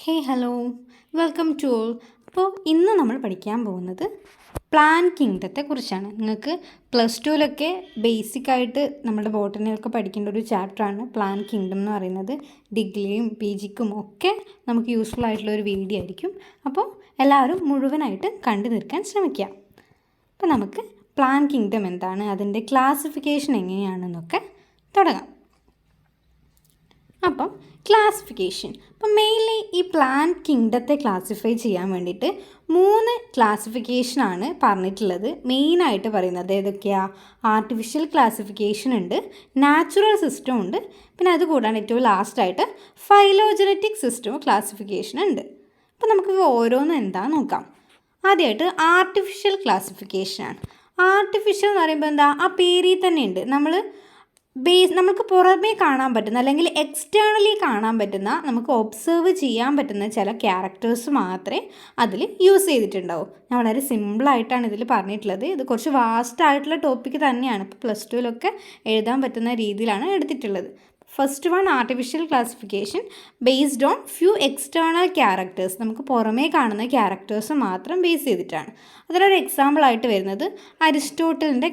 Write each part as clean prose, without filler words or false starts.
Hey hello welcome to all. അപ്പോൾ ഇന്ന് നമ്മൾ പഠിക്കാൻ പോകുന്നത് പ്ലാൻ കിങ്ഡത്തെ കുറിച്ചാണ്. നിങ്ങൾക്ക് പ്ലസ് ടുവിലൊക്കെ ബേസിക്കായിട്ട് നമ്മുടെ ബോട്ടണിയൊക്കെ പഠിക്കേണ്ട ഒരു ചാപ്റ്ററാണ് പ്ലാൻ കിങ്ഡം എന്ന് പറയുന്നത്. ഡിഗ്രിയും പി ജിക്കും ഒക്കെ നമുക്ക് യൂസ്ഫുൾ ആയിട്ടുള്ള ഒരു വീഡിയോ ആയിരിക്കും. അപ്പോൾ എല്ലാവരും മുഴുവനായിട്ട് കണ്ടു തീർക്കാൻ ശ്രമിക്കുക. അപ്പോൾ നമുക്ക് പ്ലാൻ കിങ്ഡം എന്താണ്, അതിൻ്റെ ക്ലാസിഫിക്കേഷൻ എങ്ങനെയാണെന്നൊക്കെ തുടങ്ങാം. അപ്പം ക്ലാസിഫിക്കേഷൻ, അപ്പം മെയിൻലി ഈ പ്ലാൻ കിങ്ഡത്തെ ക്ലാസിഫൈ ചെയ്യാൻ വേണ്ടിയിട്ട് 3 ക്ലാസിഫിക്കേഷനാണ് പറഞ്ഞിട്ടുള്ളത്. മെയിനായിട്ട് പറയുന്നത് ഏതൊക്കെയാണ്? ആർട്ടിഫിഷ്യൽ ക്ലാസിഫിക്കേഷൻ ഉണ്ട്, നാച്ചുറൽ സിസ്റ്റം ഉണ്ട്, പിന്നെ അതുകൂടാണ്ട് ഏറ്റവും ലാസ്റ്റായിട്ട് ഫൈലോജനറ്റിക് സിസ്റ്റം ക്ലാസിഫിക്കേഷൻ ഉണ്ട്. അപ്പോൾ നമുക്ക് ഓരോന്നും എന്താണെന്ന് നോക്കാം. ആദ്യമായിട്ട് ആർട്ടിഫിഷ്യൽ ക്ലാസിഫിക്കേഷനാണ്. ആർട്ടിഫിഷ്യൽ എന്ന് പറയുമ്പോൾ എന്താ, ആ പേരിൽ തന്നെ ഉണ്ട്. നമുക്ക് പുറമേ കാണാൻ പറ്റുന്ന അല്ലെങ്കിൽ എക്സ്റ്റേണലി കാണാൻ പറ്റുന്ന, നമുക്ക് ഒബ്സർവ് ചെയ്യാൻ പറ്റുന്ന ചില ക്യാരക്ടേഴ്സ് മാത്രമേ അതിൽ യൂസ് ചെയ്തിട്ടുണ്ടാവും. ഞാൻ വളരെ സിമ്പിളായിട്ടാണ് ഇതിൽ പറഞ്ഞിട്ടുള്ളത്. ഇത് കുറച്ച് വാസ്റ്റ് ആയിട്ടുള്ള ടോപ്പിക്ക് തന്നെയാണ്. ഇപ്പോൾ പ്ലസ് ടുവിലൊക്കെ എഴുതാൻ പറ്റുന്ന രീതിയിലാണ് എടുത്തിട്ടുള്ളത്. First one, artificial classification based on few external characters. നമുക്ക് പുറമേ കാണുന്ന ക്യാരക്ടേഴ്സ് മാത്രം ബേസ് ചെയ്തിട്ടാണ്. അതിലൊരു എക്സാമ്പിളായിട്ട് വരുന്നത് അരിസ്റ്റോട്ടലിൻ്റെ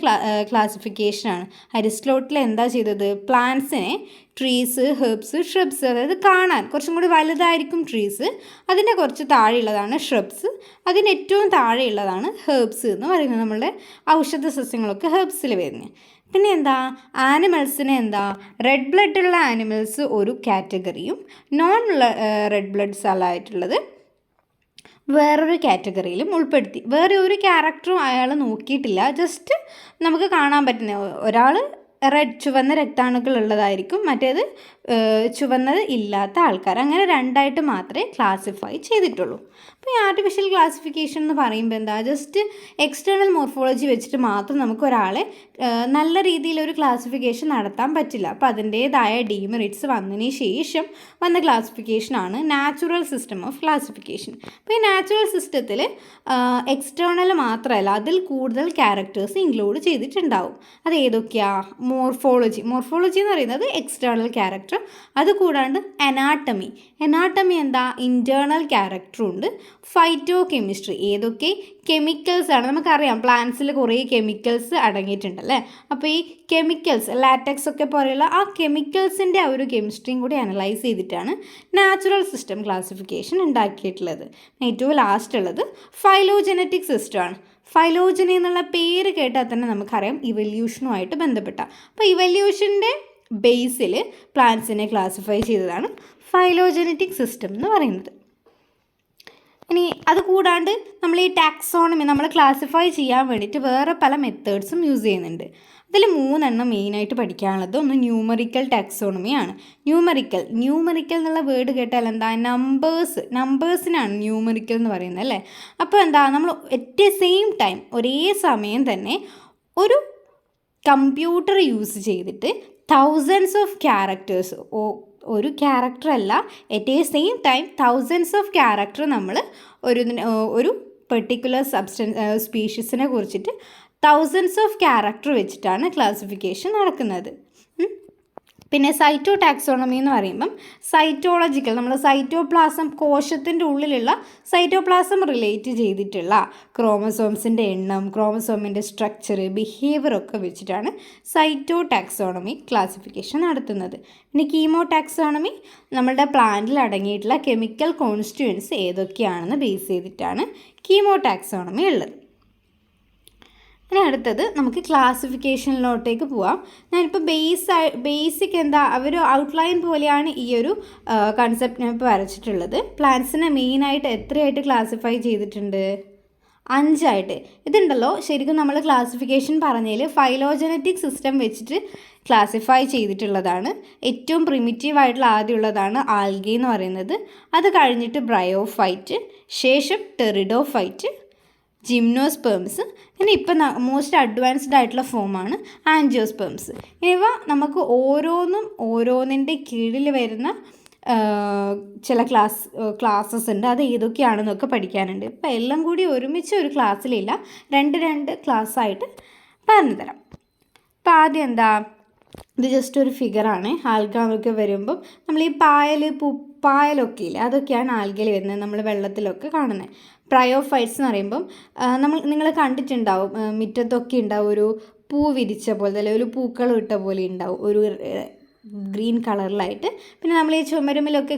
ക്ലാസിഫിക്കേഷനാണ്. അരിസ്റ്റോട്ടിൽ എന്താ ചെയ്തത്? പ്ലാന്റ്സിനെ ട്രീസ്, ഹെർബ്സ്, ഷ്രബ്സ്, അതായത് കാണാൻ കുറച്ചും കൂടി വലുതായിരിക്കും ട്രീസ്, അതിൻ്റെ കുറച്ച് താഴെയുള്ളതാണ് ഷ്രബ്സ്, അതിന് ഏറ്റവും താഴെയുള്ളതാണ് ഹെർബ്സ് എന്ന് പറയുന്നത്. നമ്മളുടെ ഔഷധ സസ്യങ്ങളൊക്കെ ഹെർബ്സിൽ വരുന്നത്. പിന്നെ എന്താ, ആനിമൽസിനെ എന്താ, റെഡ് ബ്ലഡുള്ള ആനിമൽസ് ഒരു കാറ്റഗറിയും നോൺ റെഡ് ബ്ലഡ്സ് ആയിട്ടുള്ളത് വേറൊരു കാറ്റഗറിയിലും ഉൾപ്പെടുത്തി. വേറെ ഒരു ക്യാരക്ടറും അയാൾ നോക്കിയിട്ടില്ല. ജസ്റ്റ് നമുക്ക് കാണാൻ പറ്റുന്ന ഒരാൾ ചുവന്ന രക്താണുക്കൾ ഉള്ളതായിരിക്കും, മറ്റേത് ചുവന്നത് ഇല്ലാത്ത ആൾക്കാർ. അങ്ങനെ രണ്ടായിട്ട് മാത്രമേ ക്ലാസിഫൈ ചെയ്തിട്ടുള്ളൂ. അപ്പോൾ ഈ ആർട്ടിഫിഷ്യൽ ക്ലാസിഫിക്കേഷൻ എന്ന് പറയുമ്പോൾ എന്താ, ജസ്റ്റ് എക്സ്റ്റേണൽ മോർഫോളജി വെച്ചിട്ട് മാത്രം നമുക്ക് ഒരാളെ നല്ല രീതിയിലൊരു ക്ലാസിഫിക്കേഷൻ നടത്താൻ പറ്റില്ല. അപ്പോൾ അതിൻ്റേതായ ഡീമെറിറ്റ്സ് വന്നതിന് ശേഷം വന്ന ക്ലാസിഫിക്കേഷനാണ് നാച്ചുറൽ സിസ്റ്റം ഓഫ് ക്ലാസിഫിക്കേഷൻ. അപ്പോൾ ഈ നാച്ചുറൽ സിസ്റ്റത്തിൽ എക്സ്റ്റേണൽ മാത്രമല്ല, അതിൽ കൂടുതൽ ക്യാരക്ടേഴ്സ് ഇൻക്ലൂഡ് ചെയ്തിട്ടുണ്ടാവും. അത് ഏതൊക്കെയാണ്? മോർഫോളജി എന്ന് പറയുന്നത് എക്സ്റ്റേണൽ ക്യാരക്ടർ. അതുകൂടാണ്ട് അനാട്ടമി എന്താ, ഇൻറ്റേർണൽ ക്യാരക്ടറും ഉണ്ട്. ഫൈറ്റോ കെമിസ്ട്രി, ഏതൊക്കെ കെമിക്കൽസ് ആണ്. നമുക്കറിയാം പ്ലാന്റ്സിൽ കുറേ കെമിക്കൽസ് അടങ്ങിയിട്ടുണ്ടല്ലേ. അപ്പോൾ ഈ കെമിക്കൽസ്, ലാറ്റക്സ് ഒക്കെ പോലെയുള്ള ആ കെമിക്കൽസിൻ്റെ ആ ഒരു കെമിസ്ട്രിയും കൂടി അനലൈസ് ചെയ്തിട്ടാണ് നാച്ചുറൽ സിസ്റ്റം ക്ലാസിഫിക്കേഷൻ ഉണ്ടാക്കിയിട്ടുള്ളത്. ഏറ്റവും ലാസ്റ്റ് ഉള്ളത് ഫൈലോജനറ്റിക് സിസ്റ്റമാണ്. ഫൈലോജനി എന്നുള്ള പേര് കേട്ടാൽ തന്നെ നമുക്കറിയാം ഇവല്യൂഷനുമായിട്ട് ബന്ധപ്പെട്ട. അപ്പോൾ ഇവല്യൂഷൻ്റെ ബേസിൽ പ്ലാന്റ്സിനെ ക്ലാസിഫൈ ചെയ്തതാണ് ഫൈലോജനറ്റിക് സിസ്റ്റം എന്ന് പറയുന്നത്. ഇനി അതുകൂടാണ്ട് നമ്മൾ ഈ ടാക്സോണമി നമ്മൾ ക്ലാസിഫൈ ചെയ്യാൻ വേണ്ടിയിട്ട് വേറെ പല മെത്തേഡ്സും യൂസ് ചെയ്യുന്നുണ്ട്. അതിൽ 3 മെയിനായിട്ട് പഠിക്കാനുള്ളത്. ഒന്ന് ന്യൂമറിക്കൽ ടാക്സോണമിയാണ്. ന്യൂമറിക്കൽ എന്നുള്ള വേർഡ് കേട്ടാൽ എന്താ, നമ്പേഴ്സിനാണ് ന്യൂമറിക്കൽ എന്ന് പറയുന്നത് അല്ലേ. അപ്പോൾ എന്താ, നമ്മൾ അറ്റ് എ സെയിം ടൈം ഒരേ സമയം തന്നെ ഒരു കമ്പ്യൂട്ടർ യൂസ് ചെയ്തിട്ട് തൗസൻഡ്സ് ഓഫ് ക്യാരക്ടേഴ്സ്, ഒരു ക്യാരക്ടർ അല്ല, at A same time thousands of character നമ്മൾ ഒരു പെർട്ടിക്കുലർ സ്പീഷീസിനെ കുറിച്ചിട്ട് തൗസൻഡ്സ് ഓഫ് ക്യാരക്ടർ വെച്ചിട്ടാണ് ക്ലാസിഫിക്കേഷൻ നടക്കുന്നത്. പിന്നെ സൈറ്റോ ടാക്സോണമി എന്ന് പറയുമ്പം സൈറ്റോളജിക്കൽ, നമ്മൾ സൈറ്റോപ്ലാസം, കോശത്തിൻ്റെ ഉള്ളിലുള്ള സൈറ്റോപ്ലാസം റിലേറ്റ് ചെയ്തിട്ടുള്ള ക്രോമസോംസിൻ്റെ എണ്ണം, ക്രോമസോമിൻ്റെ സ്ട്രക്ചർ, ബിഹേവിയർ ഒക്കെ വെച്ചിട്ടാണ് സൈറ്റോ ടാക്സോണമി ക്ലാസിഫിക്കേഷൻ നടത്തുന്നത്. പിന്നെ കീമോ ടാക്സോണമി നമ്മളുടെ പ്ലാന്റിൽ അടങ്ങിയിട്ടുള്ള കെമിക്കൽ കോൺസ്റ്റിറ്റ്യുവൻസ് ഏതൊക്കെയാണെന്ന് ബേസ് ചെയ്തിട്ടാണ് കീമോ ടാക്സോണമി ഉള്ളത്. ഇനി അടുത്തത് നമുക്ക് ക്ലാസിഫിക്കേഷനിലോട്ടേക്ക് പോവാം. ഞാനിപ്പോൾ ബേസിക് എന്താ, ഒരു ഔട്ട്ലൈൻ പോലെയാണ് ഈ ഒരു കൺസെപ്റ്റ് ഞാൻ ഇപ്പോൾ വരച്ചിട്ടുള്ളത്. പ്ലാന്റ്സിനെ മെയിനായിട്ട് എത്രയായിട്ട് ക്ലാസിഫൈ ചെയ്തിട്ടുണ്ട്? 5 ഇതുണ്ടല്ലോ. ശരിക്കും നമ്മൾ ക്ലാസിഫിക്കേഷൻ പറഞ്ഞതിൽ ഫൈലോജനറ്റിക് സിസ്റ്റം വെച്ചിട്ട് ക്ലാസിഫൈ ചെയ്തിട്ടുള്ളതാണ്. ഏറ്റവും പ്രിമിറ്റീവ് ആയിട്ടുള്ള ആദ്യമുള്ളതാണ് ആൽഗെ എന്ന് പറയുന്നത്. അത് കഴിഞ്ഞിട്ട് ബ്രയോഫൈറ്റ്, ശേഷം ടെറിഡോഫൈറ്റ്, ജിംനോസ്പേംസ്, പിന്നെ ഇപ്പം മോസ്റ്റ് അഡ്വാൻസ്ഡ് ആയിട്ടുള്ള ഫോമാണ് ആൻജിയോസ്പേംസ്. ഇവ നമുക്ക് ഓരോന്നിൻ്റെ കീഴിൽ വരുന്ന ചില ക്ലാസ്സസ് ഉണ്ട്. അത് ഏതൊക്കെയാണെന്നൊക്കെ പഠിക്കാനുണ്ട്. ഇപ്പം എല്ലാം കൂടി ഒരുമിച്ച് ഒരു ക്ലാസ്സിലില്ല, 2 ക്ലാസ്സായിട്ട് പറഞ്ഞു തരാം. അപ്പം ആദ്യം എന്താ, ഇത് ജസ്റ്റ് ഒരു ഫിഗറാണ്. ആൽഗാമൊക്കെ വരുമ്പം നമ്മൾ ഈ പായലൊക്കെ ഇല്ലേ, അതൊക്കെയാണ് ആൽഗയിൽ വരുന്നത്, നമ്മൾ വെള്ളത്തിലൊക്കെ കാണുന്നത്. പ്രയോഫൈറ്റ്സ് എന്ന് പറയുമ്പം നിങ്ങൾ കണ്ടിട്ടുണ്ടാവും, മുറ്റത്തൊക്കെ ഉണ്ടാവും ഒരു പൂ വിരിച്ച പോലെ, അല്ലെങ്കിൽ ഒരു പൂക്കൾ ഇട്ട പോലെ ഉണ്ടാവും, ഒരു ഗ്രീൻ കളറിലായിട്ട്. പിന്നെ നമ്മൾ ഈ ചുമരുമ്മിലൊക്കെ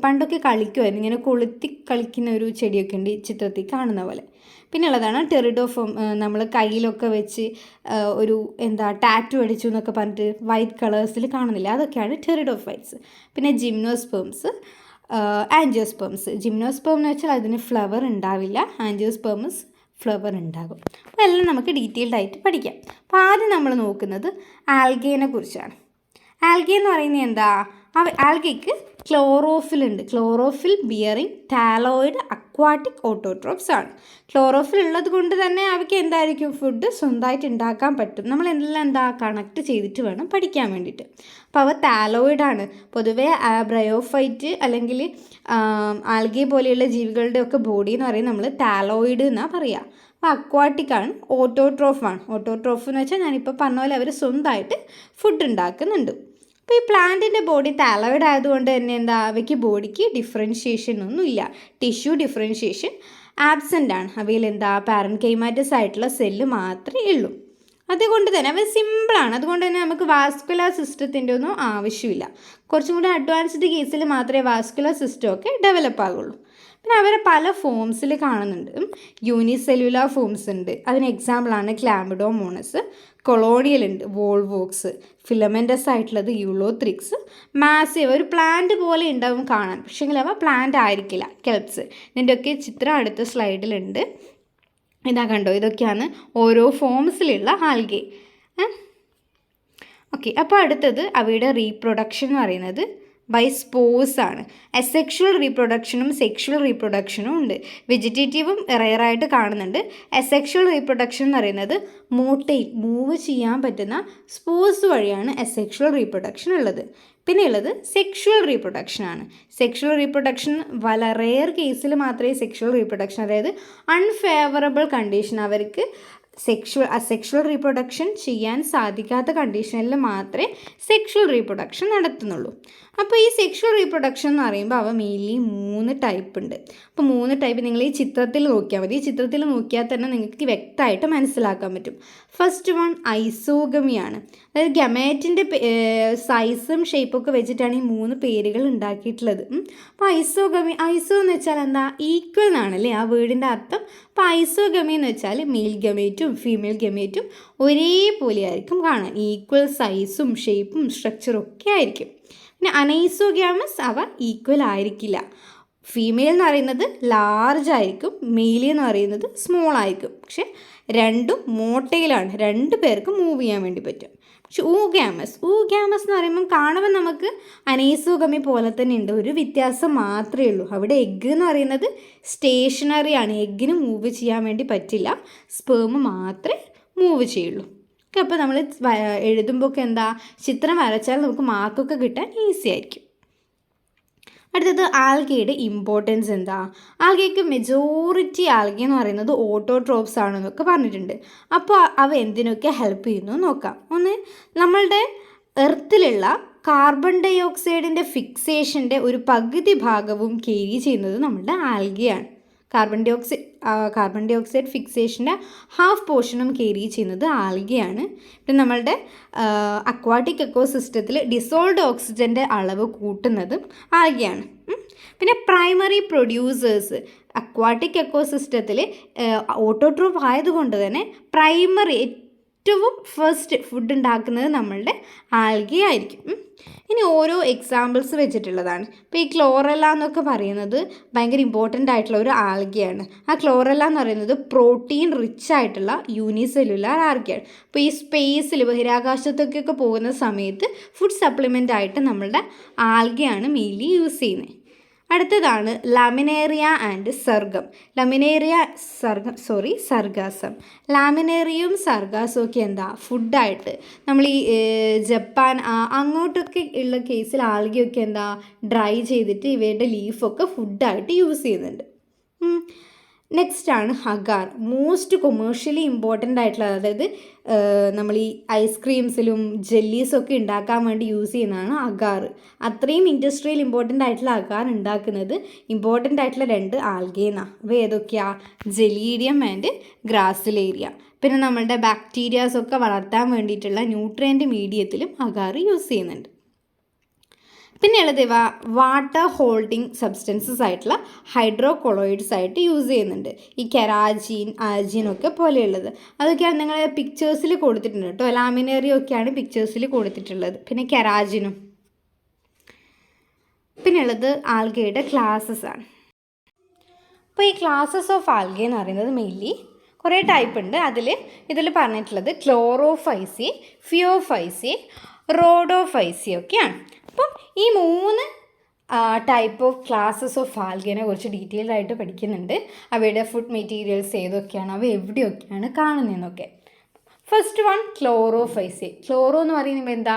പണ്ടൊക്കെ കളിക്കുമായിരുന്നു, ഇങ്ങനെ കൊളുത്തി കളിക്കുന്ന ഒരു ചെടിയൊക്കെ ഉണ്ട് ഈ ചിത്രത്തിൽ കാണുന്ന പോലെ. പിന്നെ ഉള്ളതാണ് ടെറിഡോഫോം, നമ്മൾ കയ്യിലൊക്കെ വെച്ച് ഒരു ടാറ്റു അടിച്ചു എന്നൊക്കെ പറഞ്ഞിട്ട് വൈറ്റ് കളേഴ്സിൽ കാണുന്നില്ല, അതൊക്കെയാണ് ടെറിഡോഫൈറ്റ്സ്. പിന്നെ ജിംനോസ്പേംസ്, ആൻജിയോസ്പേംസ്. ജിംനോസ്പേം എന്ന് വെച്ചാൽ അതിന് ഫ്ലവർ ഉണ്ടാവില്ല, ആൻജിയോസ്പേംസ് ഫ്ലവർ ഉണ്ടാകും. അപ്പോൾ എല്ലാം നമുക്ക് ഡീറ്റെയിൽഡ് ആയിട്ട് പഠിക്കാം. അപ്പോൾ ആദ്യം നമ്മൾ നോക്കുന്നത് ആൽഗേനെ കുറിച്ചാണ്. ആൽഗേ എന്ന് പറയുന്നത് എന്താ? ആൽഗയ്ക്ക് ക്ലോറോഫിൽ ഉണ്ട്. Chlorophyll bearing thalloid aquatic autotrophs ആണ്. ക്ലോറോഫിൽ ഉള്ളത് കൊണ്ട് തന്നെ അവയ്ക്ക് എന്തായിരിക്കും, ഫുഡ് സ്വന്തമായിട്ട് ഉണ്ടാക്കാൻ പറ്റും. നമ്മൾ കണക്ട് ചെയ്തിട്ട് വേണം പഠിക്കാൻ വേണ്ടിയിട്ട്. അപ്പോൾ അവ താലോയിഡാണ്. പൊതുവേ ബ്രയോഫൈറ്റ് അല്ലെങ്കിൽ ആൽഗേ പോലെയുള്ള ജീവികളുടെ ഒക്കെ ബോഡി എന്ന് പറയുന്നത് നമ്മൾ താലോയിഡ് എന്നാണ് പറയുക. അപ്പോൾ അക്വാട്ടിക്കാണ്, ഓട്ടോട്രോഫാണ്. ഓട്ടോട്രോഫ് എന്ന് വെച്ചാൽ ഞാനിപ്പോൾ പറഞ്ഞ പോലെ അവർ സ്വന്തമായിട്ട് ഫുഡ് ഉണ്ടാക്കുന്നുണ്ട്. അപ്പോൾ ഈ പ്ലാന്റിൻ്റെ ബോഡി താലോയിഡ് ആയതുകൊണ്ട് തന്നെ അവയ്ക്ക് ബോഡിക്ക് ഡിഫറൻഷിയേഷൻ ഒന്നുമില്ല. ടിഷ്യൂ ഡിഫറൻഷിയേഷൻ ആബ്സെൻ്റ് ആണ്. അവയിൽ പാരൻകൈമാറ്റസ് ആയിട്ടുള്ള സെല്ല് മാത്രമേ ഉള്ളൂ. അതുകൊണ്ട് തന്നെ അവ സിമ്പിളാണ്. അതുകൊണ്ട് തന്നെ നമുക്ക് വാസ്കുലർ സിസ്റ്റത്തിൻ്റെ ഒന്നും ആവശ്യമില്ല. കുറച്ചും കൂടി അഡ്വാൻസ്ഡ് കേസിൽ മാത്രമേ വാസ്കുലർ സിസ്റ്റം ഒക്കെ ഡെവലപ്പ് ആകുള്ളൂ. പിന്നെ അവരെ പല ഫോംസിൽ കാണുന്നുണ്ട്. യൂണിസെല്ലുലാർ ഫോംസ് ഉണ്ട്. അതിന് എക്സാമ്പിളാണ് ക്ലാമിഡോമോണസ്. കൊളോണിയൽ ഉണ്ട്, വോൾവോക്സ്. ഫിലമെൻ്റസ് ആയിട്ടുള്ളത് യൂളോത്രിക്സ്. മാസീവ്, ഒരു പ്ലാന്റ് പോലെ ഉണ്ടാവും കാണാൻ, പക്ഷേങ്കിൽ അവ പ്ലാന്റ് ആയിരിക്കില്ല, കെൽപ്സ്. ഇതിൻ്റെയൊക്കെ ചിത്രം അടുത്ത സ്ലൈഡിലുണ്ട്. ഇതാ കണ്ടോ, ഇതൊക്കെയാണ് ഓരോ ഫോംസിലുള്ള ആൽഗേ. ഓക്കെ, അപ്പോൾ അടുത്തത് അവയുടെ റീപ്രൊഡക്ഷൻ എന്ന് പറയുന്നത് ബൈ സ്പോർസ് ആണ്. അസെക്ഷുവൽ റീപ്രൊഡക്ഷനും സെക്ഷുവൽ റീപ്രൊഡക്ഷനും ഉണ്ട്. വെജിറ്റേറ്റീവും റെയറായിട്ട് കാണുന്നുണ്ട്. അസെക്ഷുവൽ റീപ്രൊഡക്ഷൻ എന്ന് പറയുന്നത് മോട്ടയിൽ മൂവ് ചെയ്യാൻ പറ്റുന്ന സ്പോർസ് വഴിയാണ് അസെക്ഷുവൽ റീപ്രൊഡക്ഷൻ ഉള്ളത്. പിന്നെ ഉള്ളത് സെക്ഷുവൽ റീപ്രൊഡക്ഷൻ ആണ്. സെക്ഷുവൽ റീപ്രൊഡക്ഷൻ വളരെ റെയർ കേസിൽ മാത്രമേ സെക്ഷുവൽ റീപ്രൊഡക്ഷൻ, അതായത് അൺഫേവറബിൾ കണ്ടീഷൻ, അവർക്ക് അസെക്ഷുവൽ റീപ്രൊഡക്ഷൻ ചെയ്യാൻ സാധിക്കാത്ത കണ്ടീഷനിൽ മാത്രമേ സെക്ഷുവൽ റീപ്രൊഡക്ഷൻ നടത്തുന്നുള്ളൂ. അപ്പോൾ ഈ സെക്ഷുവൽ റീപ്രൊഡക്ഷൻ എന്ന് പറയുമ്പോൾ അവ മെയിൻലി 3 ടൈപ്പ് ഉണ്ട്. അപ്പോൾ 3 ടൈപ്പ് നിങ്ങൾ ഈ ചിത്രത്തിൽ നോക്കിയാൽ മതി. ഈ ചിത്രത്തിൽ നോക്കിയാൽ തന്നെ നിങ്ങൾക്ക് വ്യക്തമായിട്ട് മനസ്സിലാക്കാൻ പറ്റും. ഫസ്റ്റ് വൺ ഐസോഗമിയാണ്. അതായത് ഗമേറ്റിൻ്റെ സൈസും ഷേപ്പൊക്കെ വെച്ചിട്ടാണ് ഈ 3 പേരുകൾ ഉണ്ടാക്കിയിട്ടുള്ളത്. അപ്പോൾ ഐസോഗമി, ഐസോ എന്ന് വെച്ചാൽ എന്താ, ഈക്വൽ എന്നാണല്ലേ ആ വേർഡിൻ്റെ അർത്ഥം. അപ്പോൾ ഐസോഗമി എന്ന് വെച്ചാൽ മെയിൽ ഗമേറ്റും ഫീമെയിൽ ഗമേറ്റും ഒരേപോലെ ആയിരിക്കും കാണാൻ, ഈക്വൽ സൈസും ഷേപ്പും സ്ട്രക്ചറും ഒക്കെ ആയിരിക്കും. പിന്നെ അനൈസോഗ്യാമസ് അവ ഈക്വൽ ആയിരിക്കില്ല. ഫീമെയിൽ എന്ന് പറയുന്നത് ലാർജ് ആയിരിക്കും, മെയിൽ എന്ന് പറയുന്നത് സ്മോൾ ആയിരിക്കും. പക്ഷെ രണ്ടും മോട്ടയിലാണ്, 2 പേർക്ക് മൂവ് ചെയ്യാൻ വേണ്ടി പറ്റും. പക്ഷെ ഊഗ്യാമസ് എന്ന് പറയുമ്പം കാണുമ്പോൾ നമുക്ക് അനൈസോഗമി പോലെ തന്നെ ഉണ്ട്, ഒരു വ്യത്യാസം മാത്രമേ ഉള്ളൂ. അവിടെ എഗ്ഗ് എന്ന് പറയുന്നത് സ്റ്റേഷനറി ആണ്, എഗ്ഗിന് മൂവ് ചെയ്യാൻ വേണ്ടി പറ്റില്ല, സ്പേം മാത്രമേ മൂവ് ചെയ്യുള്ളൂ. അപ്പോൾ നമ്മൾ എഴുതുമ്പോൾ ഒക്കെ ചിത്രം വരച്ചാൽ നമുക്ക് മാർക്കൊക്കെ കിട്ടാൻ ഈസി ആയിരിക്കും. അടുത്തത് ആൽഗയുടെ ഇമ്പോർട്ടൻസ് എന്താ? ആൽഗയ്ക്ക് മെജോറിറ്റി ആൽഗ എന്ന് പറയുന്നത് ഓട്ടോട്രോപ്സ് ആണെന്നൊക്കെ പറഞ്ഞിട്ടുണ്ട്. അപ്പോൾ അവ എന്തിനൊക്കെ ഹെൽപ്പ് ചെയ്യുന്നു നോക്കാം. ഒന്ന്, നമ്മളുടെ എർത്തിലുള്ള കാർബൺ ഡൈ ഓക്സൈഡിൻ്റെ ഫിക്സേഷൻ്റെ ഒരു പകുതി ഭാഗവും ക്യാരി ചെയ്യുന്നത് നമ്മളുടെ ആൽഗയാണ്. കാർബൺ ഡൈ ഓക്സൈഡ് ഫിക്സേഷൻ്റെ ഹാഫ് പോർഷനും ക്യാരി ചെയ്യുന്നത് ആൽഗയാണ്. പിന്നെ നമ്മളുടെ അക്വാട്ടിക് എക്കോസിസ്റ്റത്തിൽ ഡിസോൾഡ് ഓക്സിജൻ്റെ അളവ് കൂട്ടുന്നതും ആൽഗയാണ്. പിന്നെ പ്രൈമറി പ്രൊഡ്യൂസേഴ്സ് അക്വാട്ടിക് എക്കോസിസ്റ്റത്തിൽ ഓട്ടോട്രോഫ് ആയതുകൊണ്ട് തന്നെ പ്രൈമറി ഏറ്റവും ഫസ്റ്റ് ഫുഡ് ഉണ്ടാക്കുന്നത് നമ്മളുടെ ആൽഗേ ആയിരിക്കും. ഇനി ഓരോ എക്സാമ്പിൾസ് വെച്ചിട്ടുള്ളതാണ്. ഇപ്പോൾ ഈ ക്ലോറെല്ല എന്നൊക്കെ പറയുന്നത് ഭയങ്കര ഇമ്പോർട്ടൻ്റ് ആയിട്ടുള്ള ഒരു ആൽഗയാണ്. ആ ക്ലോറെല്ല എന്ന് പറയുന്നത് പ്രോട്ടീൻ റിച്ച് ആയിട്ടുള്ള യൂണിസെല്ലുലാർ ആൽഗയാണ്. അപ്പോൾ ഈ സ്പേസിൽ ബഹിരാകാശത്തൊക്കെ പോകുന്ന സമയത്ത് ഫുഡ് സപ്ലിമെൻ്റ് ആയിട്ട് നമ്മളുടെ ആൽഗയാണ് മെയിൻലി യൂസ് ചെയ്യുന്നത്. അടുത്തതാണ് ലാമിനേറിയ ആൻഡ് സർഗം. സർഗാസം. ലാമിനേറിയയും സർഗാസും ഒക്കെ എന്താ ഫുഡായിട്ട് നമ്മൾ ഈ ജപ്പാൻ അങ്ങോട്ടൊക്കെ ഉള്ള കേസിൽ ആൽഗയൊക്കെ എന്താ ഡ്രൈ ചെയ്തിട്ട് ഇവയുടെ ലീഫൊക്കെ ഫുഡായിട്ട് യൂസ് ചെയ്യുന്നുണ്ട്. നെക്സ്റ്റ് ആണ് അഗാർ. മോസ്റ്റ് കൊമേഴ്ഷ്യലി ഇമ്പോർട്ടൻ്റ് ആയിട്ടുള്ള, അതായത് നമ്മൾ ഈ ഐസ്ക്രീംസിലും ജെല്ലീസൊക്കെ ഉണ്ടാക്കാൻ വേണ്ടി യൂസ് ചെയ്യുന്നതാണ് അഗാർ. അത്രയും ഇൻഡസ്ട്രിയൽ ഇമ്പോർട്ടൻ്റ് ആയിട്ടുള്ള അഗാർ ഉണ്ടാക്കുന്നത് ഇമ്പോർട്ടൻ്റ് ആയിട്ടുള്ള 2 ആൽഗേന്നാണ്. അപ്പോൾ ഏതൊക്കെയാണ്? Gelidium and ഗ്രാസിലേരിയ. പിന്നെ നമ്മളുടെ ബാക്ടീരിയാസൊക്കെ വളർത്താൻ വേണ്ടിയിട്ടുള്ള ന്യൂട്രിയൻ്റ് മീഡിയത്തിലും അഗാർ യൂസ് ചെയ്യുന്നുണ്ട്. പിന്നെയുള്ളത് ഇവ വാട്ടർ ഹോൾഡിങ് സബ്സ്റ്റൻസസ് ആയിട്ടുള്ള ഹൈഡ്രോകൊളോയിഡ്സ് ആയിട്ട് യൂസ് ചെയ്യുന്നുണ്ട്. ഈ കെരാജിൻ, ആൽജിൻ ഒക്കെ പോലെയുള്ളത്. അതൊക്കെയാണ് നിങ്ങൾ പിക്ചേഴ്സിൽ കൊടുത്തിട്ടുണ്ട് കേട്ടോ. ലാമിനേറിയം ഒക്കെയാണ് പിക്ചേഴ്സിൽ കൊടുത്തിട്ടുള്ളത്. പിന്നെ കെരാജിനും. പിന്നെയുള്ളത് ആൽഗയുടെ ക്ലാസ്സസ് ആണ്. അപ്പോൾ ഈ ക്ലാസ്സസ് ഓഫ് ആൽഗ എന്ന് പറയുന്നത് മെയിൻലി കുറേ ടൈപ്പ് ഉണ്ട്. ഇതിൽ പറഞ്ഞിട്ടുള്ളത് ക്ലോറോഫൈസി, ഫിയോഫൈസി, റോഡോഫൈസി ഒക്കെയാണ്. അപ്പം ഈ 3 ടൈപ്പ് ഓഫ് ക്ലാസ്സസ് ഓഫ് ആൽഗിനെ കുറിച്ച് ഡീറ്റെയിൽഡ് ആയിട്ട് പഠിക്കുന്നുണ്ട്. അവയുടെ ഫുഡ് മെറ്റീരിയൽസ് ഏതൊക്കെയാണ്, അവ എവിടെയൊക്കെയാണ് കാണുന്നതെന്നൊക്കെ. First one Chlorophyceae. ക്ലോറോ എന്ന് പറയുമ്പോൾ എന്താ?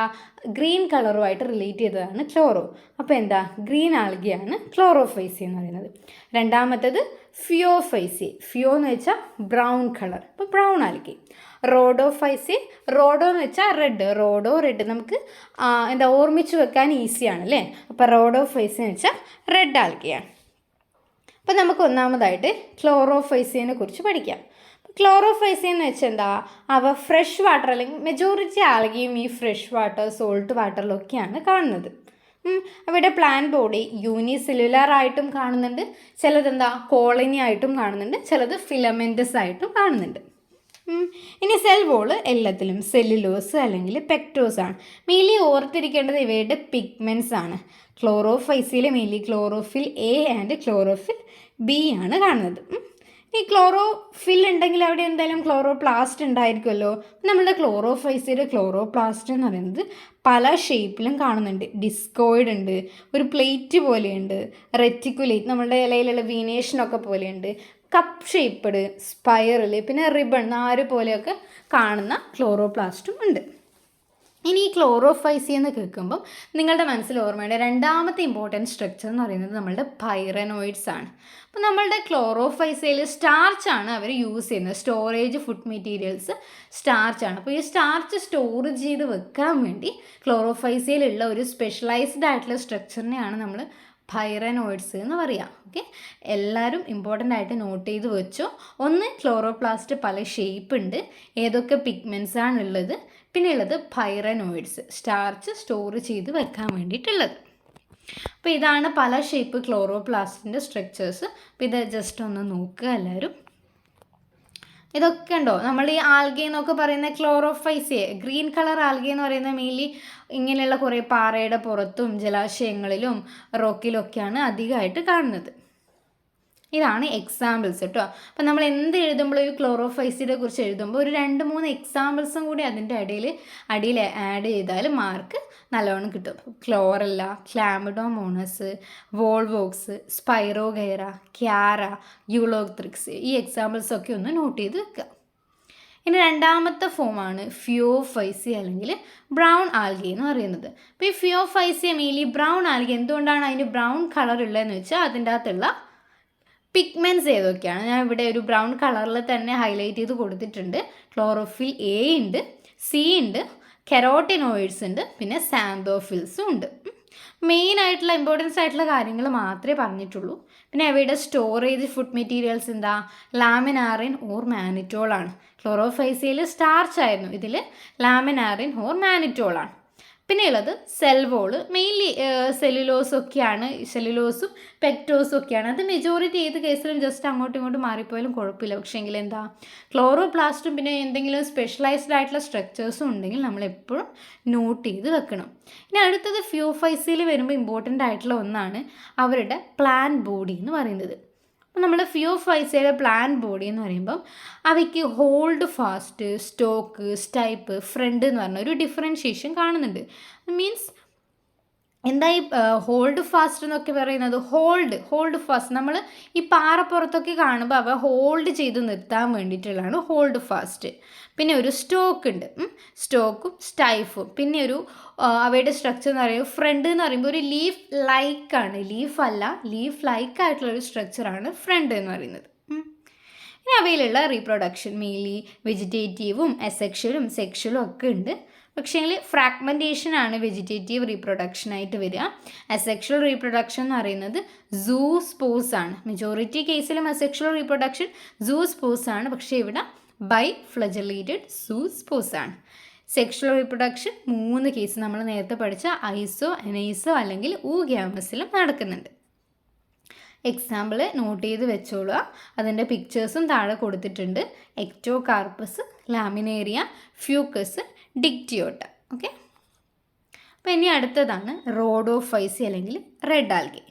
ഗ്രീൻ കളറുമായിട്ട് റിലേറ്റ് ചെയ്തതാണ് ക്ലോറോ. അപ്പോൾ എന്താ? ഗ്രീൻ ആൽഗയാണ് ക്ലോറോഫൈസി എന്ന് പറയുന്നത്. രണ്ടാമത്തേത് ഫിയോഫൈസി. ഫിയോ എന്ന് വെച്ചാൽ ബ്രൗൺ കളർ, അപ്പോൾ ബ്രൗൺ ആൽഗി. റോഡോഫൈസി. റോഡോ എന്ന് വെച്ചാൽ റെഡ്. റോഡോ റെഡ് നമുക്ക് ഓർമ്മിച്ച് വെക്കാൻ ഈസിയാണ് അല്ലേ. അപ്പോൾ റോഡോഫൈസി എന്ന് വെച്ചാൽ റെഡ് ആൽഗയാണ്. അപ്പോൾ നമുക്ക് ഒന്നാമതായിട്ട് ക്ലോറോഫൈസിനെ കുറിച്ച് പഠിക്കാം. ക്ലോറോഫൈസി എന്ന് വെച്ചാൽ എന്താ? അവ ഫ്രഷ് വാട്ടർ, അല്ലെങ്കിൽ മെജോറിറ്റി ആൽഗയും ഈ ഫ്രഷ് വാട്ടർ, സോൾട്ട് വാട്ടറിലൊക്കെയാണ് കാണുന്നത്. അവയുടെ പ്ലാൻ ബോഡി യൂണിസെല്ലുലാർ ആയിട്ടും കാണുന്നുണ്ട്, ചിലതെന്താ കോളനി ആയിട്ടും കാണുന്നുണ്ട്, ചിലത് ഫിലമെൻറ്റസ് ആയിട്ടും കാണുന്നുണ്ട്. ഇനി സെൽ വോള് എല്ലാത്തിലും സെല്ലുലോസ് അല്ലെങ്കിൽ പെക്ടോസ് ആണ്. മെയിൻലി ഓർത്തിരിക്കേണ്ടത് ഇവയുടെ പിഗ്മെൻറ്റ്സ് ആണ്. ക്ലോറോഫൈസിയിൽ mainly chlorophyll A and chlorophyll B ആണ് കാണുന്നത്. ഈ ക്ലോറോഫിൽ ഉണ്ടെങ്കിൽ അവിടെ എന്തായാലും ക്ലോറോപ്ലാസ്റ്റ് ഉണ്ടായിരിക്കുമല്ലോ. നമ്മുടെ ക്ലോറോഫൈസിയുടെ ക്ലോറോപ്ലാസ്റ്റ് എന്ന് പറയുന്നത് പല ഷേപ്പിലും കാണുന്നുണ്ട്. ഡിസ്കോയിഡ് ഉണ്ട്, ഒരു പ്ലേറ്റ് പോലെയുണ്ട്, റെറ്റിക്കുലേറ്റ് നമ്മളുടെ ഇലയിലുള്ള വീനേഷനൊക്കെ പോലെയുണ്ട്, കപ്പ് ഷേപ്പ്ഡ്, സ്പൈറൽ, പിന്നെ റിബൺ, നാര് പോലെയൊക്കെ കാണുന്ന ക്ലോറോപ്ലാസ്റ്റും ഉണ്ട്. ഇനി ഈ ക്ലോറോഫൈസി എന്ന് കേൾക്കുമ്പം നിങ്ങളുടെ മനസ്സിൽ ഓർമ്മയുടെ രണ്ടാമത്തെ ഇമ്പോർട്ടൻറ്റ് സ്ട്രക്ചർ എന്ന് പറയുന്നത് നമ്മളുടെ പൈറനോയിഡ്സ് ആണ്. അപ്പോൾ നമ്മളുടെ ക്ലോറോഫൈസയിൽ സ്റ്റാർച്ചാണ് അവർ യൂസ് ചെയ്യുന്നത്. സ്റ്റോറേജ് ഫുഡ് മെറ്റീരിയൽസ് സ്റ്റാർച്ചാണ്. അപ്പോൾ ഈ സ്റ്റാർച്ച് സ്റ്റോർ ചെയ്ത് വെക്കാൻ വേണ്ടി ക്ലോറോഫൈസയിലുള്ള ഒരു സ്പെഷ്യലൈസ്ഡ് ആയിട്ടുള്ള സ്ട്രക്ചറിനെയാണ് നമ്മൾ പൈറനോയിഡ്സ് എന്ന് പറയാം. ഓക്കെ, എല്ലാവരും ഇമ്പോർട്ടൻ്റ് ആയിട്ട് നോട്ട് ചെയ്ത് വെച്ചോ. ഒന്ന്, ക്ലോറോപ്ലാസ്റ്റ് പല ഷേപ്പ് ഉണ്ട്, ഏതൊക്കെ പിഗ്മെൻറ്റ്സ് ആണുള്ളത്. പിന്നെ ഉള്ളത് പൈറനോയിഡ്സ്, സ്റ്റാർച്ച് സ്റ്റോർ ചെയ്ത് വെക്കാൻ വേണ്ടിയിട്ടുള്ളത്. അപ്പോൾ ഇതാണ് പല ഷേപ്പ് ക്ലോറോപ്ലാസ്റ്റിൻ്റെ സ്ട്രക്ചേഴ്സ്. അപ്പോൾ ഇത് ജസ്റ്റ് ഒന്ന് നോക്കുക എല്ലാവരും. ഇതൊക്കെ ഉണ്ടോ? നമ്മൾ ഈ ആൽഗെ എന്നൊക്കെ പറയുന്ന ക്ലോറോഫൈസിയെ, ഗ്രീൻ കളർ ആൽഗെ എന്ന് പറയുന്നത് മെയിൻലി ഇങ്ങനെയുള്ള കുറേ പാറയുടെ പുറത്തും ജലാശയങ്ങളിലും റോക്കിലൊക്കെയാണ് അധികമായിട്ട് കാണുന്നത്. ഇതാണ് എക്സാമ്പിൾസ് കേട്ടോ. അപ്പം നമ്മൾ എന്ത് എഴുതുമ്പോൾ ഒരു ക്ലോറോഫൈസിനെ കുറിച്ച് എഴുതുമ്പോൾ ഒരു 2-3 എക്സാമ്പിൾസും കൂടി അതിൻ്റെ അടിയിൽ ആഡ് ചെയ്താൽ മാർക്ക് നല്ലോണം കിട്ടും. ക്ലോറല്ല, ക്ലാമിഡോമോണസ്, വോൾവോക്സ്, സ്പൈറോഗൈറ, ക്യാര, യൂളോത്രിക്സ്, ഈ എക്സാമ്പിൾസൊക്കെ ഒന്ന് നോട്ട് ചെയ്ത് വെക്കുക. ഇനി രണ്ടാമത്തെ ഫോമാണ് ഫിയോഫൈസി അല്ലെങ്കിൽ ബ്രൗൺ ആൽഗെ എന്ന് പറയുന്നത്. അപ്പോൾ ഈ ഫിയോഫൈസി മെയിൻലി ബ്രൗൺ ആൽഗെ, എന്തുകൊണ്ടാണ് അതിന് ബ്രൗൺ കളർ ഉള്ളതെന്ന് വെച്ചാൽ അതിൻ്റെ അകത്തുള്ള പിഗ്മെൻറ്റ്സ് ഏതൊക്കെയാണ് ഞാൻ ഇവിടെ ഒരു ബ്രൗൺ കളറിൽ തന്നെ ഹൈലൈറ്റ് ചെയ്ത് കൊടുത്തിട്ടുണ്ട്. ക്ലോറോഫിൽ എ ഉണ്ട്, സി ഉണ്ട്, കെരോട്ടിനോയിഡ്സ് ഉണ്ട്, പിന്നെ സാന്തോഫിൽസും ഉണ്ട്. മെയിൻ ആയിട്ടുള്ള ഇമ്പോർട്ടൻസ് ആയിട്ടുള്ള കാര്യങ്ങൾ മാത്രമേ പറഞ്ഞിട്ടുള്ളൂ. പിന്നെ അവയുടെ സ്റ്റോറേജ് ഫുഡ് മെറ്റീരിയൽസ് എന്താ? ലാമിനാറിൻ ഓർ മാനിറ്റോൾ ആണ്. ക്ലോറോഫൈസിയിൽ സ്റ്റാർച്ച് ആയിരുന്നു, ഇതിൽ ലാമിനാറിൻ ഓർ മാനിറ്റോൾ ആണ്. പിന്നെ ഉള്ളത് സെൽ വോള്, മെയിൻലി സെല്ലുലോസും പെക്ടോസും ഒക്കെയാണ്. അത് മെജോറിറ്റി ഏത് കേസിലും ജസ്റ്റ് അങ്ങോട്ടും ഇങ്ങോട്ടും മാറിപ്പോയാലും കുഴപ്പമില്ല. പക്ഷേ എങ്കിൽ എന്താ, ക്ലോറോപ്ലാസ്റ്റും പിന്നെ എന്തെങ്കിലും സ്പെഷ്യലൈസ്ഡ് ആയിട്ടുള്ള സ്ട്രക്ചേഴ്സും ഉണ്ടെങ്കിൽ നമ്മൾ എപ്പോഴും നോട്ട് ചെയ്ത് വെക്കണം. ഇനി അടുത്തത് ഫിയോഫൈസിയിൽ വരുമ്പോൾ ഇമ്പോർട്ടൻ്റ് ആയിട്ടുള്ള ഒന്നാണ് അവരുടെ പ്ലാൻ ബോഡി എന്ന് പറയുന്നത്. നമ്മൾ ഫിയോഫൈസിയുടെ പ്ലാൻ ബോഡി എന്ന് പറയുമ്പം അവയ്ക്ക് ഹോൾഡ് ഫാസ്റ്റ്, സ്റ്റോക്ക്, സ്റ്റൈപ്പ്, ഫ്രണ്ട് എന്ന് പറഞ്ഞ ഒരു ഡിഫറൻഷിയേഷൻ കാണുന്നുണ്ട്. മീൻസ് എന്താ ഈ ഹോൾഡ് ഫാസ്റ്റ് എന്നൊക്കെ പറയുന്നത്? ഹോൾഡ് ഫാസ്റ്റ് നമ്മൾ ഈ പാറപ്പുറത്തൊക്കെ കാണുമ്പോൾ അവ ഹോൾഡ് ചെയ്ത് നിർത്താൻ വേണ്ടിയിട്ടുള്ളതാണ് ഹോൾഡ് ഫാസ്റ്റ്. പിന്നെ ഒരു സ്റ്റോക്ക് ഉണ്ട്, സ്റ്റോക്കും സ്റ്റൈഫും. പിന്നെ ഒരു അവയുടെ സ്ട്രക്ചർ എന്ന് പറയുമ്പോൾ ഫ്രണ്ട് എന്ന് പറയുമ്പോൾ ഒരു ലീഫ് ലൈക്കാണ്, ലീഫ് അല്ല, ലീഫ് ലൈക്ക് ആയിട്ടുള്ളൊരു സ്ട്രക്ചറാണ് ഫ്രണ്ട് എന്ന് പറയുന്നത്. ഇനി അവയിലുള്ള റീപ്രൊഡക്ഷൻ മെയിൻലി വെജിറ്റേറ്റീവും അസെക്ഷലും സെക്ഷലും ഒക്കെ ഉണ്ട്. പക്ഷേ ഫ്രാഗ്മെൻറ്റേഷൻ ആണ് വെജിറ്റേറ്റീവ് റീപ്രൊഡക്ഷനായിട്ട് വരിക. അസെക്ഷൽ റീപ്രൊഡക്ഷൻ എന്ന് പറയുന്നത് സൂസ്പോസ് ആണ്. മെജോറിറ്റി കേസിലും അസെക്ഷൽ റീപ്രൊഡക്ഷൻ സൂസ്പോസ് ആണ്. പക്ഷേ ഇവിടെ ബൈ ഫ്ലജലേറ്റഡ് സൂസ്പോസ് ആണ്. സെക്ഷൽ റീപ്രൊഡക്ഷൻ 3 കേസ് നമ്മൾ നേരത്തെ പഠിച്ച ഐസോ, അനൈസോ അല്ലെങ്കിൽ ഊഗ്യാമസിലും നടക്കുന്നുണ്ട്. എക്സാമ്പിൾ നോട്ട് ചെയ്ത് വെച്ചോളുക. അതിൻ്റെ പിക്ചേഴ്സും താഴെ കൊടുത്തിട്ടുണ്ട്. Ectocarpus, Laminaria, fucus, ഡിക്റ്റിയോട്ട. ഓക്കെ, അപ്പോൾ ഇനി അടുത്തതാണ് റോഡോഫൈസി അല്ലെങ്കിൽ റെഡ് ആൽഗെ.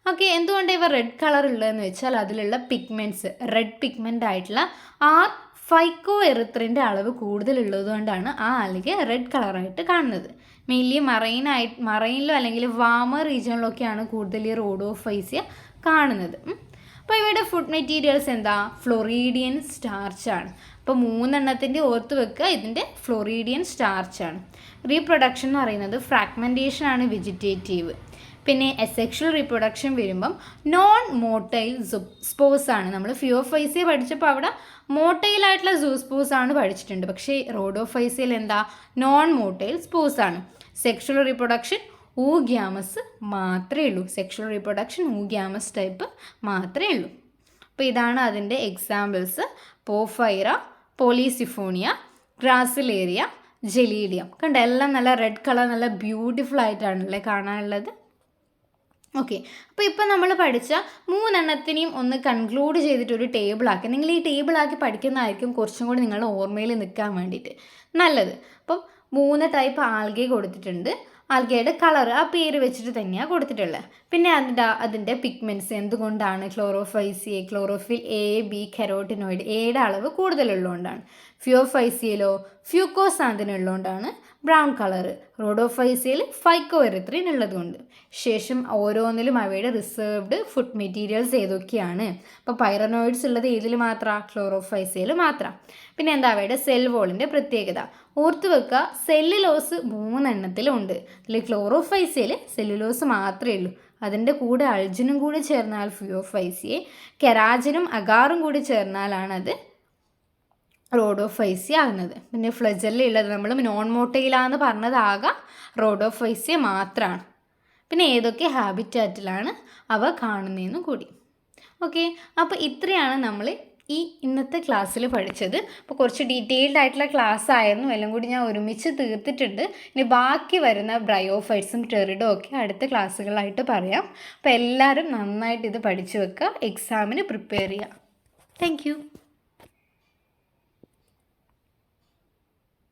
ഓക്കെ, എന്തുകൊണ്ട് ഇവ റെഡ് കളർ ഉള്ളതെന്ന് വെച്ചാൽ അതിലുള്ള പിഗ്മെൻറ്റ്സ് റെഡ് പിഗ്മെൻ്റ് ആയിട്ടുള്ള ഫൈക്കോ എറിത്രിൻ്റെ അളവ് കൂടുതലുള്ളതുകൊണ്ടാണ് ആ ആൽഗെ റെഡ് കളറായിട്ട് കാണുന്നത്. മെയിൻലി മറൈനിലോ അല്ലെങ്കിൽ വാമർ റീജിയനിലൊക്കെയാണ് കൂടുതൽ ഈ റോഡോഫൈസിയ കാണുന്നത്. അപ്പോൾ ഇവയുടെ ഫുഡ് മെറ്റീരിയൽസ് എന്താ? ഫ്ലോറീഡിയൻ സ്റ്റാർച്ചാണ്. അപ്പോൾ 3 ഓർത്ത് വെക്കുക, ഇതിൻ്റെ ഫ്ലോറീഡിയൻ സ്റ്റാർച്ചാണ്. റീപ്രൊഡക്ഷൻ എന്ന് പറയുന്നത് ഫ്രാഗ്മെൻറ്റേഷൻ ആണ് വെജിറ്റേറ്റീവ്. പിന്നെ അസെക്ഷൽ റീപ്രൊഡക്ഷൻ വരുമ്പം നോൺ മോട്ടൈൽ സ്പോസ് ആണ്. നമ്മൾ ഫിയോഫൈസിയ പഠിച്ചപ്പോൾ അവിടെ മോട്ടൈൽ ആയിട്ടുള്ള സൂസ്പോസ് ആണ് പഠിച്ചിട്ടുണ്ട്. പക്ഷേ റോഡോഫൈസിയയിൽ എന്താ? നോൺ മോട്ടൈൽ സ്പോസ് ആണ്. സെക്ഷൽ റീപ്രൊഡക്ഷൻ ഊഗ്യാമസ് മാത്രമേ ഉള്ളൂ. സെക്ഷൽ റീപ്രൊഡക്ഷൻ ഊഗ്യാമസ് ടൈപ്പ് മാത്രമേ ഉള്ളൂ. അപ്പോൾ ഇതാണ് അതിൻ്റെ എക്സാമ്പിൾസ്. പോഫൈറ, പോളിസിഫോണിയ, Gracilaria, Gelidium. കണ്ട എല്ലാം നല്ല റെഡ് കളർ, നല്ല ബ്യൂട്ടിഫുൾ ആയിട്ടാണല്ലേ കാണാനുള്ളത്. ഓക്കെ, അപ്പോൾ ഇപ്പോൾ നമ്മൾ പഠിച്ച 3 ഒന്ന് കൺക്ലൂഡ് ചെയ്തിട്ടൊരു ടേബിളാക്കി. നിങ്ങൾ ഈ ടേബിളാക്കി പഠിക്കുന്നതായിരിക്കും കുറച്ചും കൂടി നിങ്ങളുടെ ഓർമ്മയിൽ നിൽക്കാൻ വേണ്ടിയിട്ട് നല്ലത്. അപ്പം 3 ടൈപ്പ് ആൽഗെ കൊടുത്തിട്ടുണ്ട്. ആൽഗയുടെ കളർ ആ പേര് വെച്ചിട്ട് തന്നെയാണ് കൊടുത്തിട്ടുള്ളത്. പിന്നെ അതിൻ്റെ പിഗ്മെൻറ്റ്സ് എന്തുകൊണ്ടാണ്? ക്ലോറോഫൈസിയ, ക്ലോറോഫിൽ എ, ബി, കെരോട്ടിനോയിഡ് എയുടെ അളവ് കൂടുതലുള്ളതുകൊണ്ടാണ്. ഫിയോഫൈസിയയിലോ ഫ്യൂക്കോസാന്തിൻ ഉള്ളതുകൊണ്ടാണ് ബ്രൗൺ കളർ. റോഡോഫൈസിയയിൽ ഫൈക്കോ എറിത്രിൻ ഉള്ളതുകൊണ്ട്. ശേഷം ഓരോന്നിലും അവയുടെ റിസർവ്ഡ് ഫുഡ് മെറ്റീരിയൽസ് ഏതൊക്കെയാണ്? അപ്പോൾ പൈറനോയിഡ്സ് ഉള്ളത് ഏതിൽ മാത്രമാണ്? ക്ലോറോഫൈസിയയിൽ മാത്രം. പിന്നെ എന്താ അവയുടെ സെൽ വോളിൻ്റെ പ്രത്യേകത? ഓർത്ത് വെക്കുക, സെല്ലുലോസ് 3 ഉണ്ട്. അതിൽ ക്ലോറോഫൈസിയയിൽ സെല്ലുലോസ് മാത്രമേ ഉള്ളൂ. അതിൻ്റെ കൂടെ അൾജിനും കൂടി ചേർന്നാൽ ഫിയോഫൈസിയെ, കെരാജിനും അഗാറും കൂടി ചേർന്നാലാണ് അത് റോഡോഫൈസിയ ആകുന്നത്. പിന്നെ ഫ്ലജല്ലുള്ളത് നമ്മൾ നോൺ മോട്ടയിലാന്ന് പറഞ്ഞതാകാം റോഡോഫൈസിയ മാത്രമാണ്. പിന്നെ ഏതൊക്കെ ഹാബിറ്റാറ്റിലാണ് അവ കാണുന്നതെന്നും കൂടി. ഓക്കെ, അപ്പോൾ ഇത്രയാണ് നമ്മൾ ഇന്നത്തെ ക്ലാസ്സിൽ പഠിച്ചത്. അപ്പോൾ കുറച്ച് ഡീറ്റെയിൽഡ് ആയിട്ടുള്ള ക്ലാസ് ആയിരുന്നു. എല്ലാം കൂടി ഞാൻ ഒരുമിച്ച് തീർത്തിട്ടുണ്ട്. ഇനി ബാക്കി വരുന്ന ബ്രയോഫൈറ്റ്സും ടെറിഡോ ഒക്കെ അടുത്ത ക്ലാസ്സുകളായിട്ട് പറയാം. അപ്പോൾ എല്ലാവരും നന്നായിട്ട് ഇത് പഠിച്ചു വെക്കുക, എക്സാമിന് പ്രിപ്പയർ ചെയ്യുക. താങ്ക്